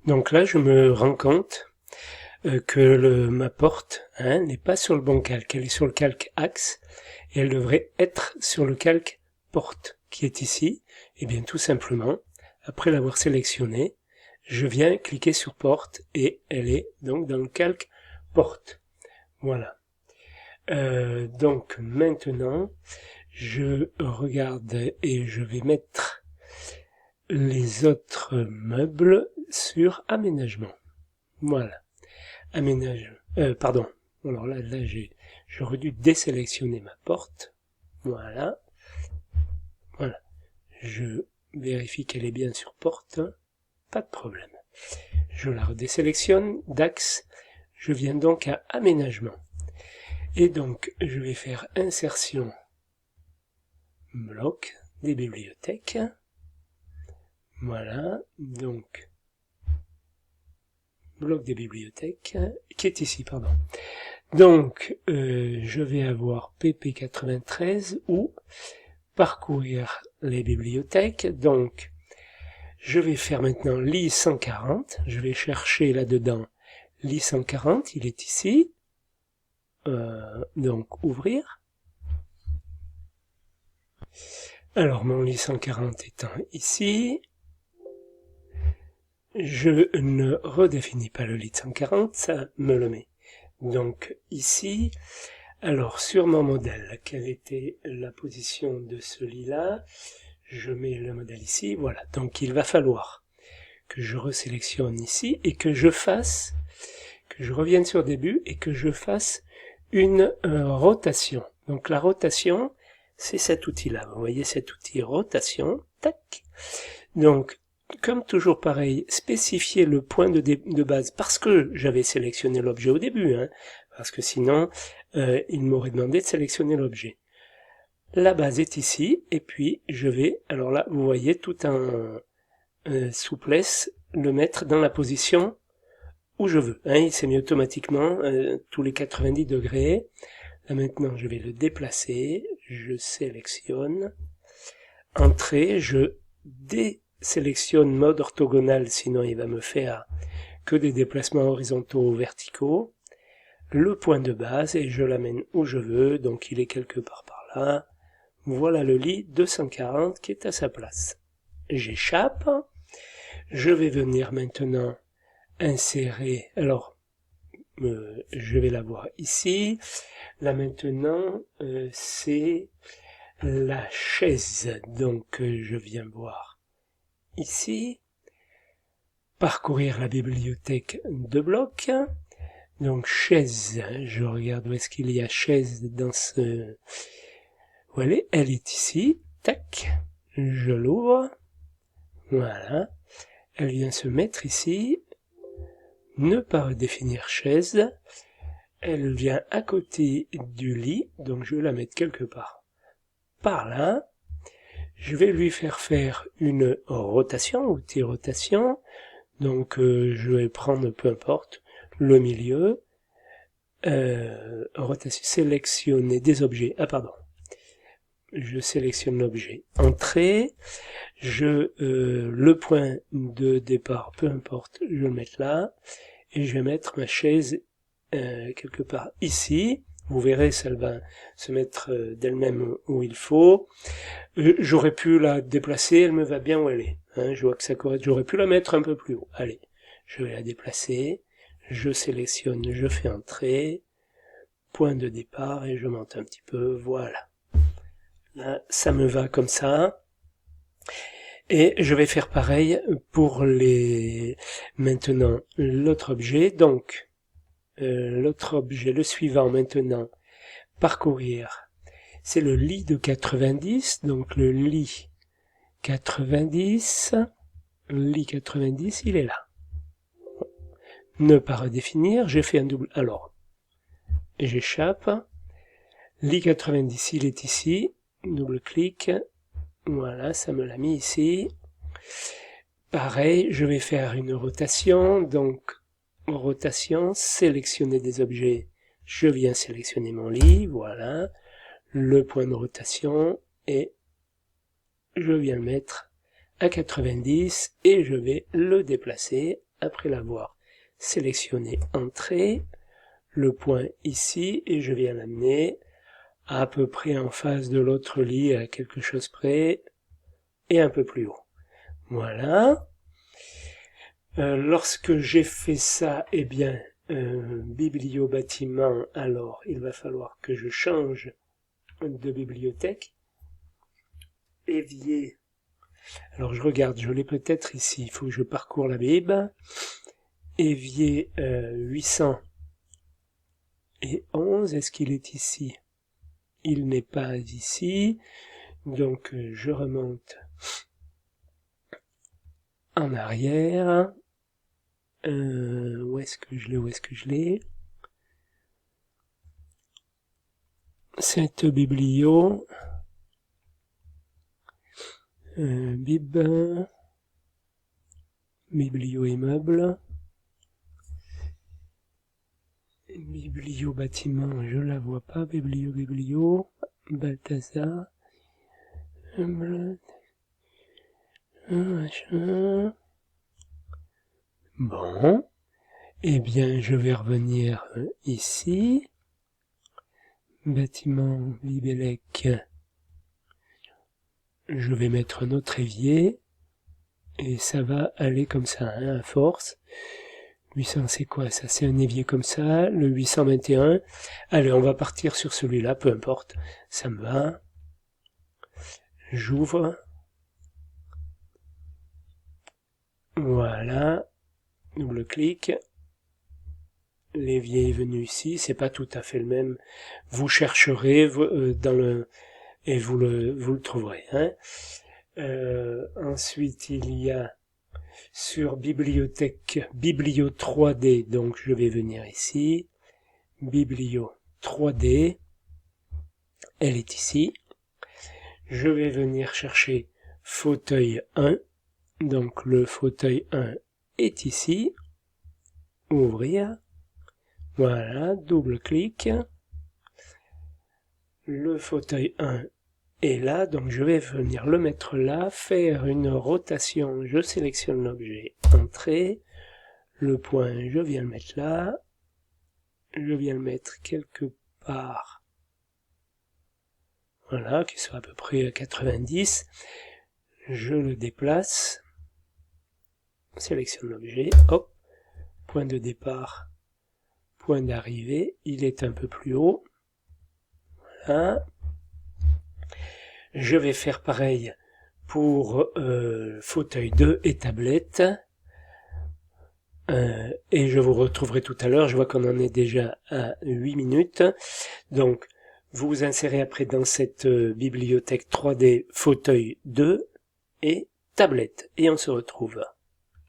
Donc là, je me rends compte que ma porte n'est pas sur le bon calque, elle est sur le calque axe, et elle devrait être sur le calque porte, qui est ici. Et bien tout simplement, après l'avoir sélectionné, je viens cliquer sur porte, et elle est donc dans le calque porte. Voilà. Donc maintenant, je regarde et je vais mettre les autres meubles sur aménagement. Voilà. Pardon. Alors là j'aurais dû désélectionner ma porte. Voilà. Voilà. Je vérifie qu'elle est bien sur porte. Pas de problème. Je la redésélectionne. D'axe. Je viens donc à aménagement. Et donc, je vais faire insertion bloc des bibliothèques. Voilà. Donc, bloc des bibliothèques, qui est ici, pardon. Donc, je vais avoir PP93 ou parcourir les bibliothèques. Donc, je vais faire maintenant lit 140. Je vais chercher là-dedans lit 140. Il est ici. Donc, ouvrir. Alors, mon lit 140 étant ici. Je ne redéfinis pas le lit 140, ça me le met. Donc ici, alors sur mon modèle, quelle était la position de ce lit-là? Je mets le modèle ici, voilà. Donc il va falloir que je resélectionne ici et que je revienne sur début et que je fasse une rotation. Donc la rotation, c'est cet outil-là. Vous voyez cet outil rotation, tac. Donc comme toujours pareil, spécifier le point de base, parce que j'avais sélectionné l'objet au début, parce que sinon, il m'aurait demandé de sélectionner l'objet. La base est ici, et puis je vais, alors là, vous voyez, tout en souplesse, le mettre dans la position où je veux. Il s'est mis automatiquement tous les 90 degrés. Là maintenant, je vais le déplacer, je sélectionne, entrée, je sélectionne mode orthogonal, sinon il va me faire que des déplacements horizontaux ou verticaux. Le point de base, et je l'amène où je veux, donc il est quelque part par là. Voilà le lit 240 qui est à sa place. J'échappe. Je vais venir maintenant insérer, alors je vais l'avoir ici. Là maintenant, c'est la chaise, donc je viens voir ici, parcourir la bibliothèque de blocs, donc chaise, je regarde où est-ce qu'il y a chaise dans ce... Où elle est ici, tac, je l'ouvre, voilà, elle vient se mettre ici, ne pas redéfinir chaise, elle vient à côté du lit, donc je vais la mettre quelque part par là. Je vais lui faire une rotation, outil rotation. Donc je vais prendre, peu importe, le milieu. Rotation, sélectionner des objets. Ah pardon. Je sélectionne l'objet. Entrée. Le point de départ, peu importe, je vais le mettre là. Et je vais mettre ma chaise quelque part ici. Vous verrez, ça va se mettre d'elle-même où il faut. J'aurais pu la déplacer, elle me va bien où elle est. Je vois que ça correspond. J'aurais pu la mettre un peu plus haut. Allez, je vais la déplacer. Je sélectionne, je fais entrer. Point de départ et je monte un petit peu. Voilà. Là, ça me va comme ça. Et je vais faire pareil pour maintenant l'autre objet. Donc, l'autre objet, le suivant maintenant, parcourir. C'est le lit de 90, donc le lit 90, il est là. Ne pas redéfinir, j'ai fait un double, alors, j'échappe, lit 90, il est ici, double clic, voilà, ça me l'a mis ici. Pareil, je vais faire une rotation, donc, rotation, sélectionner des objets, je viens sélectionner mon lit, voilà, le point de rotation, et je viens le mettre à 90 et je vais le déplacer après l'avoir sélectionné entrée, le point ici, et je viens l'amener à peu près en face de l'autre lit à quelque chose près et un peu plus haut. Voilà. Lorsque j'ai fait ça, eh bien, bibliobâtiment, alors il va falloir que je change de bibliothèque. Évier. Alors je regarde, je l'ai peut-être ici, il faut que je parcours la Bible. Évier 811, est-ce qu'il est ici? Il n'est pas ici, donc je remonte en arrière. Où est-ce que je l'ai? Cette biblio. Biblio immeuble. Biblio bâtiment, je la vois pas. Biblio. Balthazar. Bon. Eh bien, je vais revenir ici. Bâtiment Bibélec. Je vais mettre un autre évier. Et ça va aller comme ça, hein, à force. 800, c'est quoi ça? C'est un évier comme ça. Le 821. Allez, on va partir sur celui-là, peu importe. Ça me va. J'ouvre. Voilà. Double-clic. L'évier est venu ici. C'est pas tout à fait le même. Vous chercherez dans le... et vous le trouverez. Hein. Ensuite, il y a sur bibliothèque, Biblio 3D, donc je vais venir ici, Biblio 3D, elle est ici, je vais venir chercher fauteuil 1, donc le fauteuil 1 est ici, ouvrir, voilà, double-clic, le fauteuil 1 et là, donc je vais venir le mettre là, faire une rotation, je sélectionne l'objet, entrée, le point, je viens le mettre là, je viens le mettre quelque part, voilà, qui soit à peu près à 90, je le déplace, sélectionne l'objet, hop, point de départ, point d'arrivée, il est un peu plus haut, voilà. Je vais faire pareil pour fauteuil 2 et tablette. Et je vous retrouverai tout à l'heure. Je vois qu'on en est déjà à 8 minutes. Donc, vous vous insérez après dans cette bibliothèque 3D fauteuil 2 et tablette. Et on se retrouve.